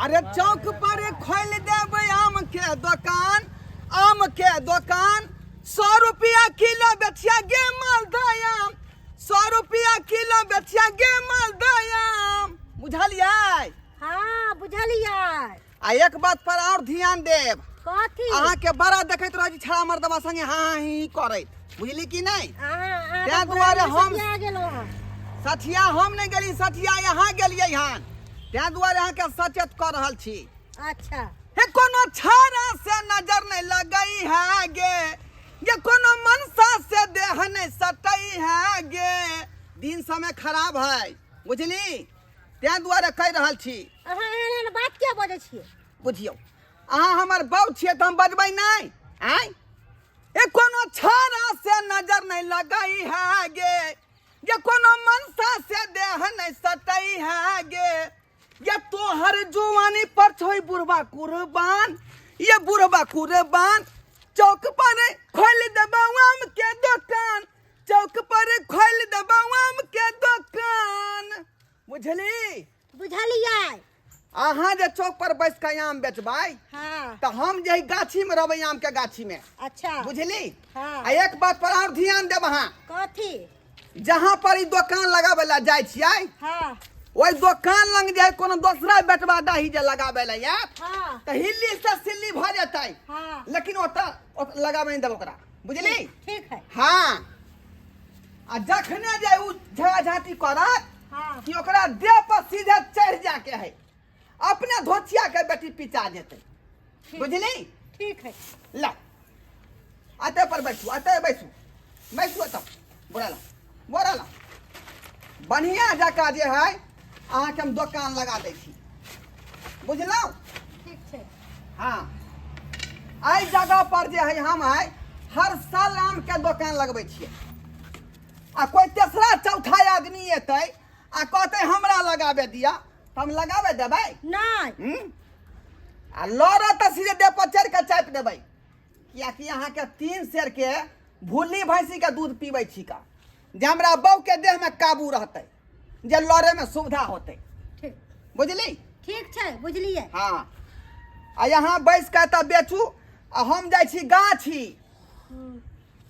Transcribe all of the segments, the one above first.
अरे चौक पर खोल देबै आम के दुकान, आम के दुकान। 100 रुपया किलो बेचिया गे मालदह आम, 100 रुपया किलो बेचिया गे मालदह आम। बुझलियै? हाँ बुझलियै। आ एक बात पर और ध्यान देब, कथी? अहाँ के बड़ा देखैत रह छड़ा मर्दवा संगे हाँ ही करैत, बुझली कि नहीं? तै दुआरे हम सठिया हम नहीं गेली, सठिया यहाँ गेलियै हन, तै दुआरे अहाँ के सचेत कर रहल छी। अच्छा हे कोनो छाड़ा से नजर नहीं लगई है गे, ये कोनो मनसा से देह नहीं सटई है गे। दिन समय खराब है, बुझली? तै दुआरे कह रहल छी। अहाँ बात क्या बजै छियै? बुझियो, अहाँ हमर बहू छियै त हम बजबै नहीं? आय ए कोनो छाड़ा से नजर नहीं लगई है गे, ये कोनो मनसा से देह नहीं सटई है गे। ये तोहर जुवानी पर छोई बुढ़वा कुर्बान, ये बुढ़वा कुर्बान। चौक पर खोल देबौ आम के दुकान, चौक पर खोल देबौ आम के दुकान। बुझली? बुझलियै। अहाँ जे चौक पर बैस के आम बेचबै, हाँ तो हम जे गाछी में रहबै, आम के गाछी में। अच्छा बुझली? हाँ। आ एक बात पर और ध्यान देब, अहाँ कथी? जहाँ पर ई दुकान लगाबै ला जाइ छियै, हाँ ओई दुकान लग जाए कोनो दूसरा बेटवा दाही जे लगाबै ला या, हाँ तो हिल्ली से सिल्ली भ जेतै, हाँ लेकिन ओता लगाबै नहीं देब ओकरा। बुझली? ठीक है। हाँ। आ जखने जे उ झगा झाटी करत हाँ कि ओकरा देह पर सीधे चढ़ जाके है, अपने धोतिया के बेटी पिचा जेतै। बुझली? ठीक है। ला अते पर बैठू, अते बैठू, बैठू तब बोरा ला, बोरा ला। बढ़िया जका जे है अहाँ के हम दुकान लगा दै छी, बुझलौ? ठीक छै। हाँ, एहि जगह पर जे है हम है हर साल आम के दुकान लगबै छियै। आ कोई तेसरा चौथा आदमी एतै आ कहतै हमरा लगाबे दिया, तो हम लगाबे देबै? नहीं आ लड़ तो सीधे देह पर चढ़ के चापि देबै, कियाकि अहाँ के 3 सेर के भूली भैंसी के दूध पीबै छी का, जे हमरा बहू के देह में काबू रहतै, जे लड़े में सुविधा होतै। ठीक बुझली? ठीक छै, बुझलियै। हाँ। आ यहाँ बैस के तब बेचू, आ हम जाइ छी गाछी,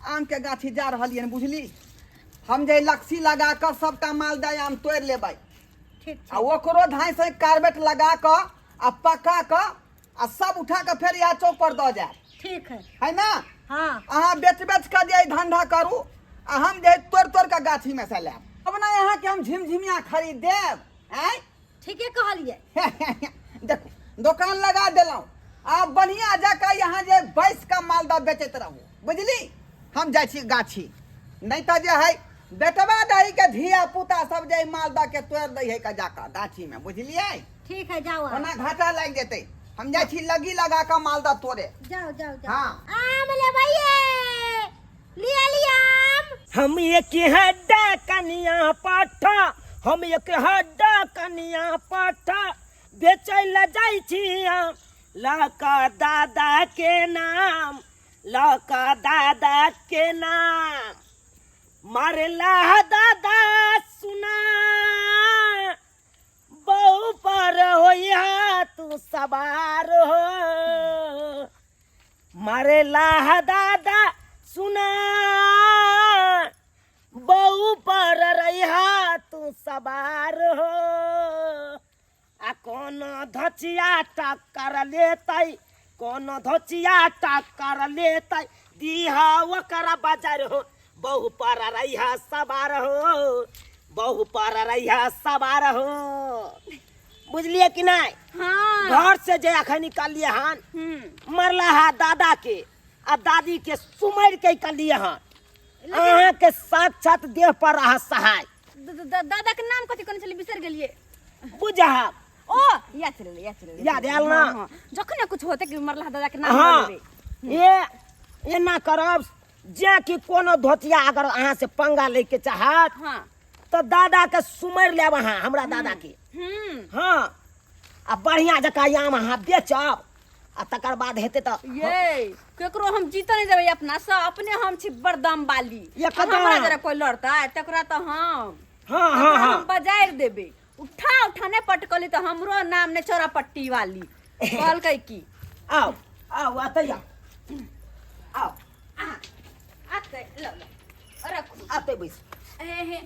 आम के गाछी जा रहलियै, बुझली? हम जे लक्सी लगा कर सबटा मालदह आम तोड़ लेबै, ठीक आ छै। ओकरो धाय से कार्बेट लगा क आ पका क आ सब उठा के फेर यहाँ चौक पर दऽ जाए, ठीक है ना? हाँ अहाँ बेच बेच के जे धंधा करू, आ हम जे तोड़ तोड़ के गाछी में से लेब। अब ना यहाँ के हम झिमझिमिया खरीद देब, हैं? ठीके कहलियै। देखो दुकान लगा देलौं, आप बढ़िया जगह यहाँ जे बैस का मालदह बेचत रहू, बुझली? हम जाइ छी गाछी, नहीं तो जे है बेटवा दही के धिया पुता सब जे मालदह के तोड़ दै है का जाकर गाछी में, बुझलियै? ठीक है, जाओ ओना घाटा लग जेतै। हम जाइ छी लगी लगा के मालदह तोड़े। जाओ जाओ जाओ। हाँ। आम ले भैये, लिया लिया आम। हम एक हड्डा कनिया पाठा, हम एक हड्डा कनिया पाठा बेचै ला जाइ छी आम, लका दादा के नाम, लका दादा के नाम। मारेला दादा सुना, बहु पर होइहा तू सवार हो। मारेला दादा सुना, बहु पर रहिहा तू सवार हो। आ कोनो धचिया टक्कर लेतै, कोनो धचिया टक्कर लेतै, दीहा ओकरा बाजार हो। बहु पर रहिहा सवार हो, बहु पर रहिहा सवार हो। बुझलिए कि नहीं? हाँ घर से जे अखन निकालिए हन, मरला हा दादा के आ दादी के सुमर के निकालिए हन, अहाँ के साक्षात देह पर रहा सहाय। दादा के नाम कथी कहने छली, बिसर गेलिए। बुझा ओ याद चले, याद चले, याद आयल ना? जखने कुछ होते कि मरला दादा के नाम हाँ, लेबे। ये ना करब जे कि कोनो धोतिया अगर अहाँ से पंगा ले के चाहत, हाँ तो दादा के सुमर लेब अहाँ, हमरा दादा के। हाँ, आ बढ़िया जका आम अहाँ बेचब, आ तकर बाद हेते तो ये केकरो हम जीत नहीं देबे अपना से, अपने हम छी बरदम बाली। एकदम। हमरा जरा कोई लड़ता तकरा तो हम हाँ हाँ हाँ हम बाजार देबे, उठा उठाने पटकली तो हमरो नाम ने चौरापट्टी वाली कहल कई की आओ आओ आते आओ आते लो रखू आते बैस हे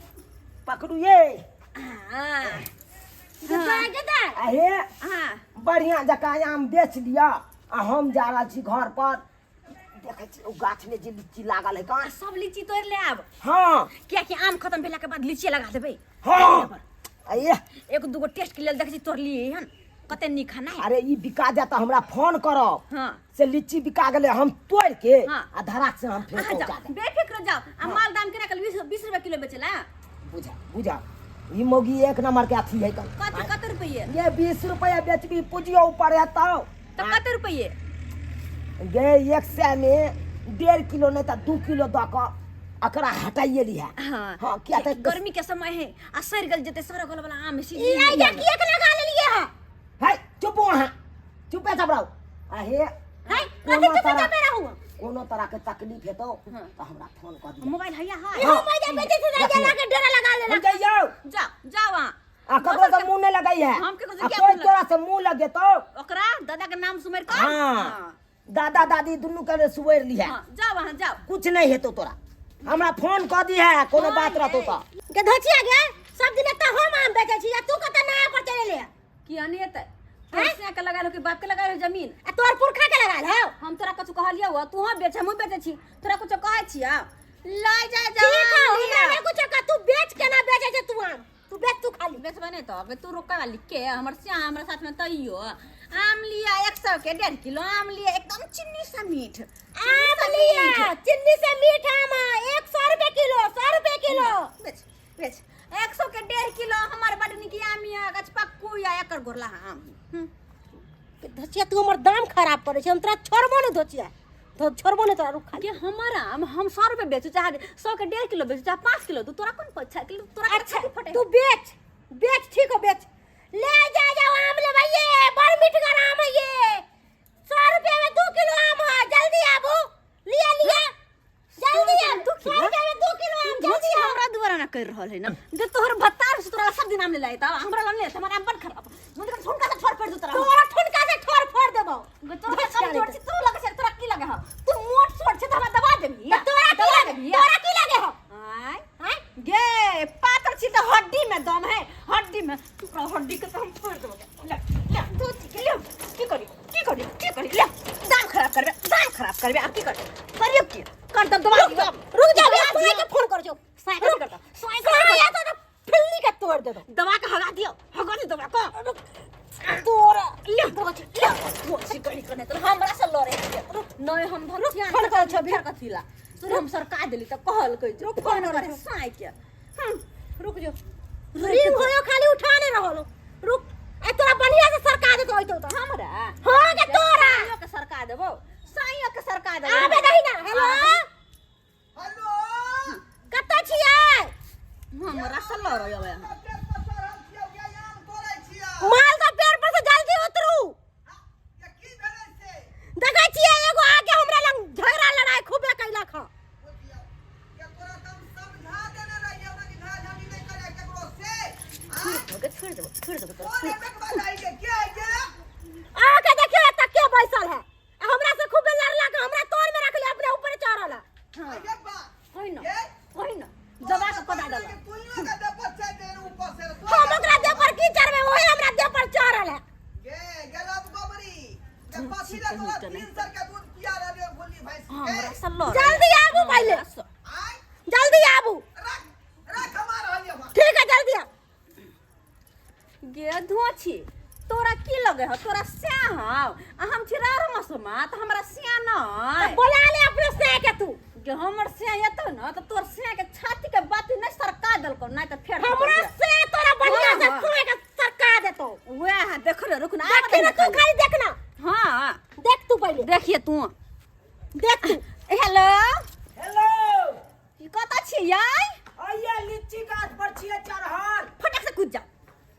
पकड़ू ये हां अहे हां बढ़िया जका आम बेच लिया आ हम जा रहा छी घर पर देखे छी ओ गाछ में जे लीची लागल है कहाँ सब लीची तोड़ ले आब हाँ क्या कि आम खत्म भेला के बाद लीची लगा देबे हाँ अये एक दूगो टेस्ट के लेल देखे छी तोड़ लिए हन कते नी खाना है अरे ई बिका जाता हमरा फोन करब हां से लीची बिका गेले हम तोड़ के हाँ। आ धराक से हम फिर पहुंचा जाओ दे बेफिक्र जाओ आ माल दाम के कल 20 रुपए किलो बेचला बुझा बुझा ई मोगी एक नंबर के अथी है कल कते रुपये ये 20 रुपया बेचबी पूजियो ऊपर है तो कते रुपये गे 100 में 1.5 किलो नहीं तो 2 किलो द के अकरा हटाइए लिया हां हाँ क्या तो गर्मी के समय है आ सर गल जते सर गल वाला आम सी ये एक लगा ले लिए है चुप वहां चुप है सबराओ आहे कोनो तरह के तकलीफ है तो हमरा फोन कर दिया मोबाइल है हां मोबाइल बेचे से लगा के डरा लगा ले जाओ जा वहां आ ककरो से मुंह नहीं लगाई है हम के आ कोई तोरा से मुंह लगे तो ओकरा दादा के नाम सुमेर कर हां दादा दादी दुनु के सुवेर ली है हां जा वहां जाओ कुछ नहीं है तो तोरा हमरा फोन कर दी है कोनो बात रहतो तो के धचिया गे सब दिन त हम आम बेचे छी तू कत नया पर चले ले की अनियत पैसा के लगा लो कि बाप के लगा लो जमीन आ तोर पुरखा के लगा ले हम तोरा कुछ कहलिया हुआ तू हां बेच हम बेचे छी तोरा कुछ कहै छिया ला जा जा ठीक है हमरा नहीं कुछ का तू बेच के ना बेचे छ तू आम तू बेच तू खाली बेचबे नहीं तो अबे तू रोका वाली के हमर से हमरा साथ में तइयो आम लिया 100 के 1.5 किलो आम लिया एकदम चिन्नी सा मीठ आम लिया चिन्नी से मीठ आम 100 रुपए किलो 100 रुपए किलो बेच बेच 100 के 1.5 किलो हमार बडनी की आम या गछपक्कू या एकर गोरला आम धचिया तू हमर दाम खराब करे छ हम तोरा छोड़बो नहीं धचिया तो छोड़बो नहीं तोरा रुक खा के हमारा हम 100 रुपए बेचू चाहे 100 के 1.5 किलो बेचू चाहे 5 किलो तू तोरा कौन पछा किलो तोरा अच्छा फटे तू बेच बेच ठीक हो बेच ले जा जाओ आम ले भैया बड़ मीठगर आम है ये 100 रुपए में 2 किलो आम है जल्दी आबू लिया लिया जल्दी आ 2 किलो 100 रुपए में 2 किलो आम जल्दी आ हमरा दोबारा ना कर रहल है ना जे तोहर भत्तार से तोरा सब दिन आम ले लाए ता हमरा नाम ले हमारा आम बन खराब मुझे ठुनका से छोड़ पड़ दू तोरा ठुनका से ठोर फोड़ देबो तोरा सब जोड़ से तू लगे तोरा की लगे ह तू मोट छोड़ से हमरा दबा देबी तोरा की लगे हो आय आय गे पातर छी तो हड्डी में दम है हड्डी में तू हड्डी के तो हम फोड़ देबो ले ले तू ले की करी ले दाम खराब करबे अब की करियो की कर दब दबा दी रुक जा साई के फोन कर जो साई करता साई तो फिल्ली के तोड़ दे दो दबा के हगा दियो हगा दे दबा को तोरा ले वो सिकड़ी करने तो हमरा से लड़े नहीं हम धन फोन कर छ फेर कथिला सुन हम सरकार देली त कहल कहि जो फोन करे साई के रुक जो रिंग होयो खाली उठाने रहलो रुक ए तोरा बढ़िया से सरकार दे तो हमरा हां के तोरा साईयो के सरकार देबो साईयो के सरकार देबो आबे दही ना हेलो हेलो कत छियै हमरा से लड़े अब माल का पेड़ पर से जल्दी उतरू देखै छियै एगो आगे हमरा लंग झगड़ा लड़ाई खूबे कैला खा छोड़ देबो आके देखियो त के बैसल है हमरा से खूबे लड़ला के हमरा तोड़ में रख ले अपने ऊपर चढ़ला होई ना दबा के पदा डाला हम ओकरा दे पर की चढ़बे ओहे हमरा दे पर चढ़ल है हमरा से लड़े जल्दी आबू पहले जल्दी आबू ठीक है जल्दी आ गे धोछी तोरा की लगे हो तोरा स्या हो हम छिरारो मसमा त हमरा स्या तो न बोला ले अपने से के तू जे हमर स्या एतो न त तोर स्या के छाती के बाती न सरका देलको न त फेर हमरा से तोरा बढ़िया से सुने के सरकार देतो वह देख रे रुक ना देख ना तू खाली देखना हां देख तू पहले देखिए तू देख तू हेलो हेलो की कत छी याय आइए लीची गाछ पर छिए चढ़ल फटक से कूद जा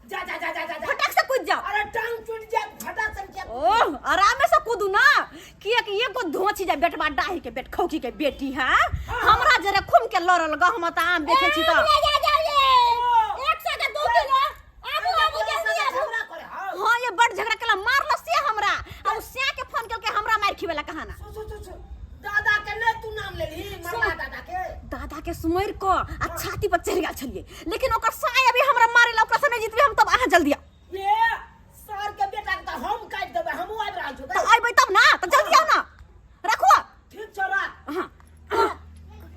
जा जा जा जा जा फटक से कूद जा अरे टांग टूट जाए फटा सन के ओह आराम से कूदू ना कि ये को धोछी जा बेटवा डाही के बेट खौकी के बेटी है हमरा जरे खून के लड़ल ग हम त आम देखे छी त ले जा जा ये 100 के 2 किलो आबू लेकिन ओकर साय अभी हमरा मारेला ओकरा से नहीं जीतबे हम तब अहाँ जल्दी आ ये सर के बेटा के तो हम काट देबे हमहु आबि रहल छु तो आइबै तब ना तो जल्दी आओ ना रखो ठीक छ रा हां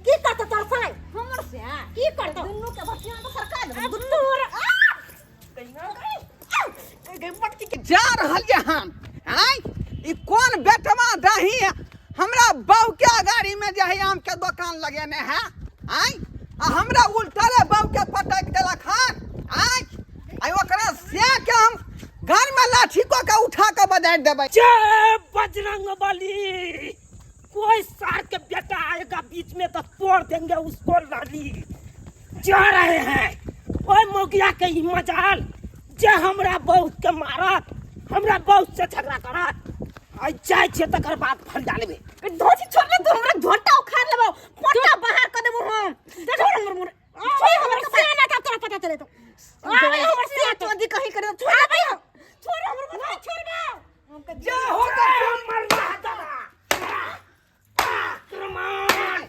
की करत तोर साय हमर से की करत दुन्नु के भटिया तो सरकार दुन्नु गई पटकी के जा रहल ये हम आय ई कौन बेटवा दही है हमरा बहू के गाड़ी में जे है आम के दुकान लगेने है आय आ हमरा उल्टले बहू के पटक देला खान आय आय ओकरा से के हम घर में लाठी को के उठा के बजाय देबै जय बजरंगबली कोई सार के बेटा आएगा बीच में तो तोड़ देंगे उसको लाली जा रहे हैं ओए मोगिया के ही मजाल जे हमरा बहुत के मारा हमरा बहुत से झगड़ा करा आई जाय छे तकर बाद फल डालबे धोती छोड़ ले तू हमरा झोटा उखाड़ लेबो पोटा बाहर कर देबो हम छोड़ हमर छोड़ हमर से ना का तोरा पता चले तो हमर से तो दी कहीं करे छोड़ भाई छोड़ हमर बता छोड़ दे जा हो गया मरना हटा आक्रमण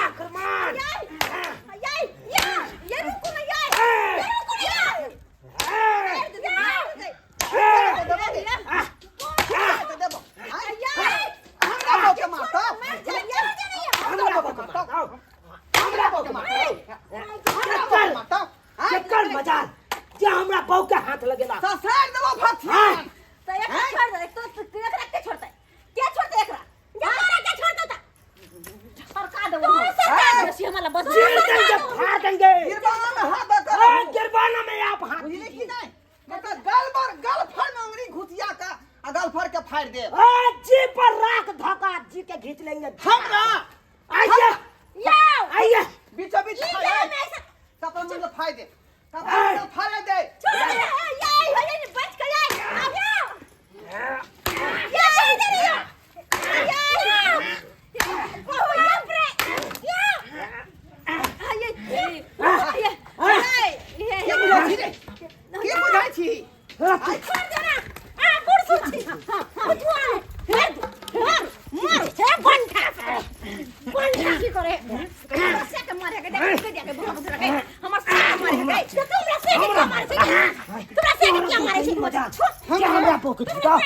आक्रमण ये रुको ना ये रुको ना चक्कर मजाल क्या हमरा बहू के हाथ लगेला ससुर देबो भटिया तो एक छोड़ दे तो एक रखते छोड़ता है क्या छोड़ते एकरा जमाना क्या छोड़ता था सरकार दे वो सरकार दे हमारा बस चीर देंगे फाड़ देंगे गिरबाना में हाथ करो गिरबाना में आप हाथ बुझली कि नहीं मतलब गल फर में अंगुरी घुसिया का गल फर के फाड़ दे जी पर राख धोखा जी के खींच लेंगे हमरा आइए आइए बीचों बीच कपड़ा में तो फाड़ दे कपड़ा में फाड़ दे छोड़ दे ये बच गया आ गया ये दे दिया की बुझाई छी हमरा पोक छुटा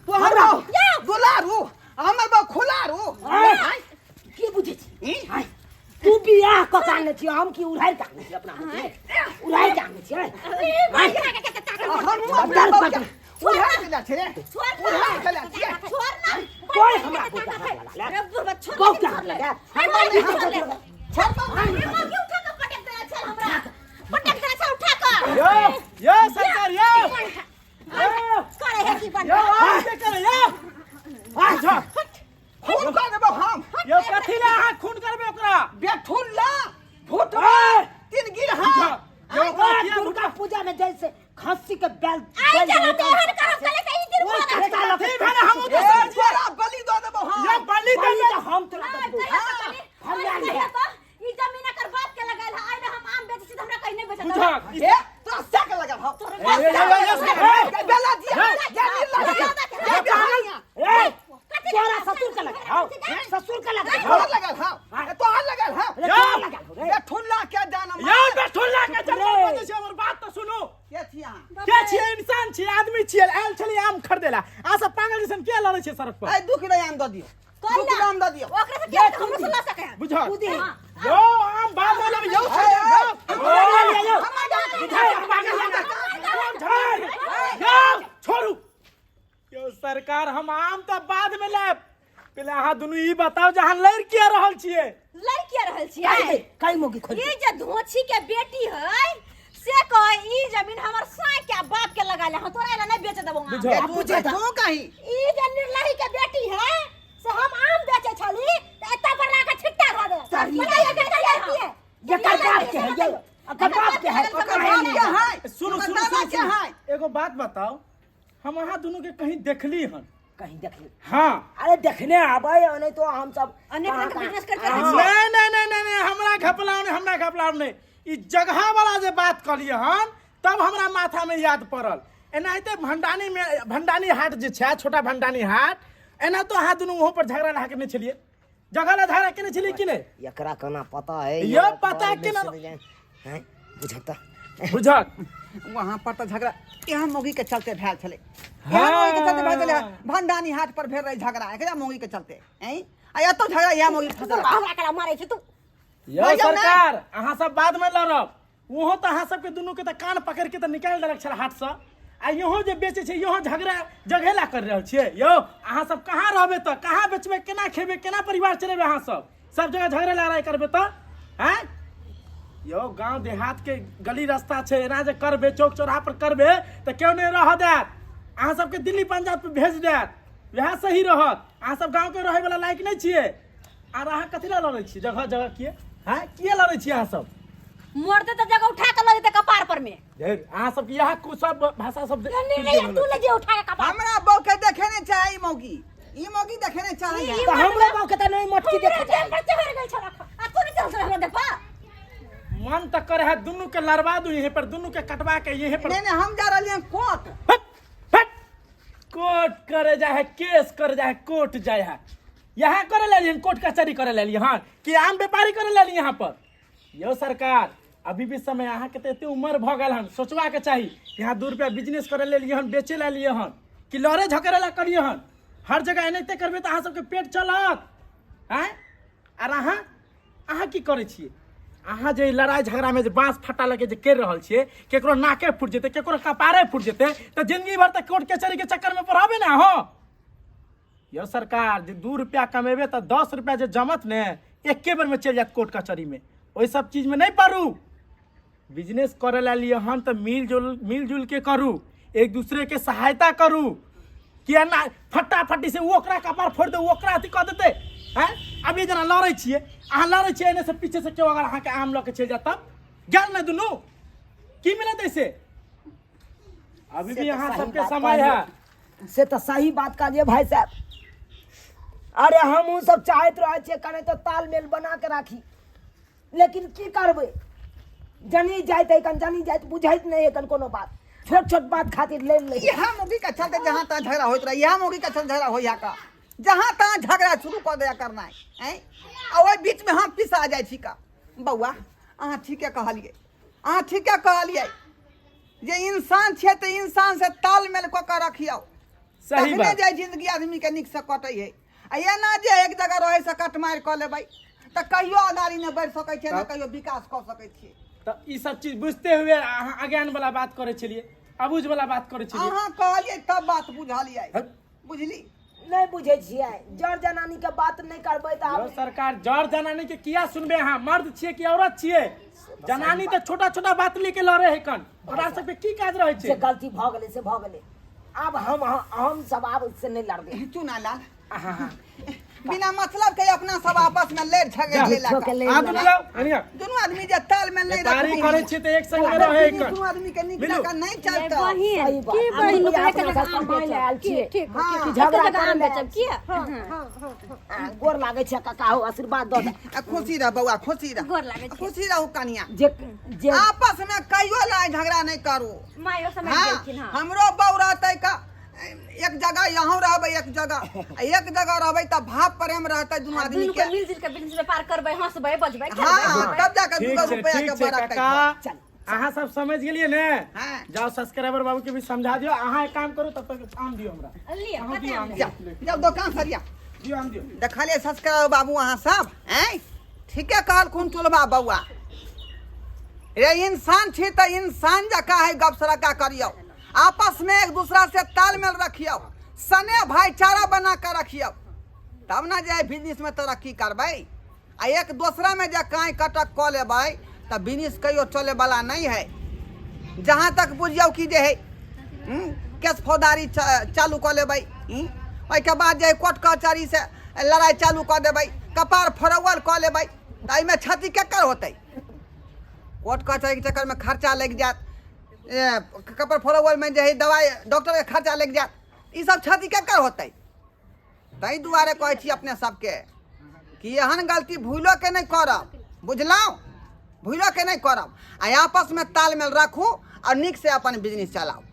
तू हमरा दुलारू हमर बा खुलारू की बुझे छी तू बियाह ककाने छी हम की उड़ाई काने छी अपना उड़ाई काने छी उड़ा के छे उड़ा के छे कोई हमरा पोक बहुत क्या हाथ लगा यो सरकार यो आके करे यो अच्छा खून कर देबो हम यो कथि ले हाथ खून करबे ओकरा बेठुन ला फुटवा तीन गिर हां यो दुर्गा पूजा में जैसे खस्सी के बैल हम तो तोरा बलि दो देबो हम ये बलि दे हम तोरा देबो ई जमीन कर बात के लगाल है आइ हम आम बेच छी हमरा कहीं नहीं बेचत ए तो सक लगा हम बेला दिया ए तोरा ससुर का लगा हां ससुर का लगा तोरा लगा हां तो हां लगा हां बेठुन ला के जाना यो बेठुल्ला के जन्म बजे छै हमर बात तो सुनो के छिया के छियै इंसान छियै आदमी छियै आयल छली आम खरीदेला आ सब पागल जैसन के लड़ै छै सड़क पर ए 2 किलो आम द दियो 2 किलो आम द दियो ओकरा से क्या हम सुन सके हैं बुझा कूदे यो आम बाद में लब यो छोड़ू यो सरकार हम आम तो बाद में लेब पहले अहाँ दुनू ई बताओ जहाँ लड़ के रहल छियै लड़ के रहल छियै कई मोगी खोल ई जे धोछी के बेटी है से कह ई जमीन हमर साय के बाप के लगा ले हम तोरा एला नहीं बेच देबो बुझा पूछे तो कहीं ई जे निर्लही के बेटी है से हम आम बेचे छली त एता पर ला के छिट्टा धर दे बताइए केकर बेटी है ये बाप के है ये बाप के है क्या है सुनो सुनो दादा क्या है एगो बात बताओ हम अहाँ दोनों के कहीं देखली हन कहीं देखली हाँ अरे देखने आबे नहीं तो हम सब अनेक रंग के बिजनेस करते नहीं रहै छियै नहीं नहीं नहीं नहीं हमरा घपलाव नहीं ई जगह वाला जे बात कलिए हन तब हमरा माथा में याद पड़ल एनाहिते भंडानी हाट जे छै छोटा भंडानी हाट एना तो अहाँ दुनू वहाँ पर झगड़ा लगा के नहीं छलिए जगह ला झगड़ा केने छली कि नहीं एकरा कना पता है ये पता है कि ना हैं बुझता बुझक वहाँ पर तो झगड़ा यहाँ मौगी के चलते भेल छले हाँ। यहाँ मौगी के चलते भेल छले भंडानी हाट पर भेल रही झगड़ा एकरा मौगी के चलते हैं आ तो झगड़ा यहाँ मौगी फसल हमरा करा मारे छी तू यो सरकार अहाँ सब बाद में लड़ब वहाँ तो अहाँ सबके दुनू के तो कान पकड़ के तो निकाल देलक छल हाथ से आ यहाँ जे बेचे छै यहाँ झगड़ा जघेला कर रहल छियै यौ अहाँ सब कहाँ रहबे तो कहाँ बेचबे केना खेबे केना परिवार चलेबे अहाँ सब जगह झगड़ा लड़ाई करबे तो हैं यो गांव देहात के गली रास्ता छै एना जे करबे चौक चौराहा पर करबे तो क्यों नहीं रह देत अहाँ सबके दिल्ली पंजाब पे भेज देत वह सही रहत अहाँ सब गांव के रहे वाला लायक नहीं छियै आर अहाँ कथी ला लड़ै छियै जगह जगह किए हैं किए लड़ै छियै अहाँ सब मरते तो जगह उठा के लगे कपार पर में अहाँ सब यहाँ कुछ सब भाषा सब नहीं तू ले जे उठा के कपार हमरा बहू के देखे नहीं चाहे मौगी ई मौगी देखे नहीं चाहे तो हमरा गांव के त नहीं मटकी देखे जाए चढ़ गई छला आ तू नहीं चल रहा देखा मन तक करे है दोनों के लड़वा दू यहीं पर दोनों के कटवा के यहीं पर नहीं हम जा रहे हैं कोर्ट फट, फट। कोर्ट करे जाए है केस करे जाए है कोर्ट जाए है यहाँ करे ले कोर्ट कचहरी करे ले यहाँ कि आम व्यापारी करे ले यहाँ पर यो सरकार अभी भी समय अहाँ के तो उम्र भ गल हन सोचवा के चाहिए यहाँ 2 रुपया बिजनेस करे ले लिए हन बेचे ले लिए हन कि लड़े झगड़े ला करिए हन हर जगह एनाहिते करबे तो अहाँ सबके पेट चलत हैं आर अहाँ की करे छियै अहाँ जे लड़ाई झगड़ा में जे बांस फटा लगे जे कर रहल छियै केकरो नाके फूट जेते केकरो कपारे फूट जेते तो जिंदगी भर तक कोर्ट कचहरी के चक्कर में पढ़ाबे ना हो यो सरकार जे 2 रुपया कमेबे तो 10 रुपया जे जमत ने एके बेर में चल जात कोर्ट कचहरी में ओई सब चीज में नहीं पड़ू बिजनेस करे ला लिए हन तो मिलजुल के करू एक दूसरे के सहायता करू किया ना फटाफटी से ओकरा कपार फोड़ दे ओकरा अथी कह देते हैं अभी जना लड़े छियै अहाँ लड़े छियै एने से पीछे से क्यों अगर अहाँ के आम लऽ के चल जात तब गेल ना दुनू की मिलत ऐसे अभी भी यहाँ सबके समय है से तो सही बात का जे भाई साहब अरे हम सब चाहत रहे छे करे तो तालमेल बना के राखी लेकिन की करबे जनी जाइत है कन जनी जाइत बुझाइत नहीं है कन कोनो बात छोट छोट बात खातिर ले ले यहाँ मौगी का चलते जहाँ तहाँ झगड़ा होत रहा यहाँ मौगी का चलते झगड़ा हो यहाँ का जहाँ तहाँ झगड़ा शुरू कर दिया करना है और बीच में हम पिसा जाए छी का बउआ अहाँ ठीके कहलिए अहाँ ठीके कहलिए जे इंसान छे तो इंसान से तालमेल कऽ के रखियो सही बात जाए जिंदगी आदमी के नीक से कटे है आ ये ना जे एक जगह रहे से कट मार कऽ लेबै तो कहियो अगाड़ी न बढ़ सकै छै न कहियो विकास कऽ सकै छियै तो ये सब चीज बुझते हुए अहाँ अज्ञान वाला बात करे छलिए अबुझ वाला बात करे छलिए अहाँ कहलिए तब बात बुझलिए बुझली नहीं बुझे छिए जड़ जनानी के बात नहीं करबै त यो सरकार जड़ जनानी के किया सुनबे अहाँ मर्द छिए कि औरत छिए जनानी तो छोटा छोटा बात लेके लड़े है कन ओकरा सब पे की काज रहे से छै गलती भ गेले से भ गेले अब हम सब अब इससे नहीं लड़बे चुना लाल हाँ बिना मतलब के अपना सब आपस में ले झगड़ ले आ दुनू जाओ अनिया दोनों आदमी जे ताल में नहीं तारी करे छी तो एक संग में रहे है दोनों आदमी के नीक लगा नहीं चलता सही बात की बड़ी लोग के संभाल आयल छिए ठीक कि झगड़ा झगड़ा करे आम ले बेचब किया गोर लागे छै काका हो आशीर्वाद दो दे खुशी रह बउआ खुशी रह गोर लागे छै। खुशी रहू कनिया जे जे आपस में कहियो लड़ाई झगड़ा नहीं करू मायो समय हाँ गेलखिन हां हमरो बहू रहते का एक जगह यहाँ रहबै एक जगह रहबै तब भाव प्रेम रहते दोनों आदमी दुनू के के मिलजुल के बिजनेस व्यापार करबै हंसबै बजबै हाँ तब जाकर ठीक 2 छै रुपया ठीक के छै बरकत काका अहाँ सब समझ गेलिए ने हाँ। जाओ सब्सक्राइबर बाबू के भी समझा दियो अहाँ एक काम करू तब तक आम दियो हमरा लिया अहाँ कते दियो आम आम जाओ दुकान सरिया दियो आम दियो देखलिए सब्सक्राइबर बाबू अहाँ सब हैं ठीके कहल कौन टोलबा बउआ रे इंसान छी तो इंसान जका है गप सड़का करियो आपस में एक दूसरा से तालमेल रखियो सने भाईचारा बना कर रखियो तब ना जाए बिजनेस में तरक्की करबै आ एक दूसरा में जे काई कटक कऽ लेबै तब बिजनेस कहियो चले वाला नहीं है जहाँ तक बुझियो कि जे है केस फौजदारी चालू कऽ लेबै ओहिके बाद जे कोर्ट कचहरी से लड़ाई चालू कऽ देबै कपार फरौवल कऽ लेबै तऽ एहिमे क्षति केकर होतै कोर्ट कचहरी के चक्कर में खर्चा लग जात कपार फरौवल में जे है दवाई डॉक्टर के खर्चा लग जात ई सब क्षति केकर होतै ताहि दुआरे कहै छी अपने सबके कि एहन गलती भूलो के नहीं करब बुझलहुँ भूलो के नहीं करब आ आपस में तालमेल रखू और नीक से अपन बिजनेस चलाओ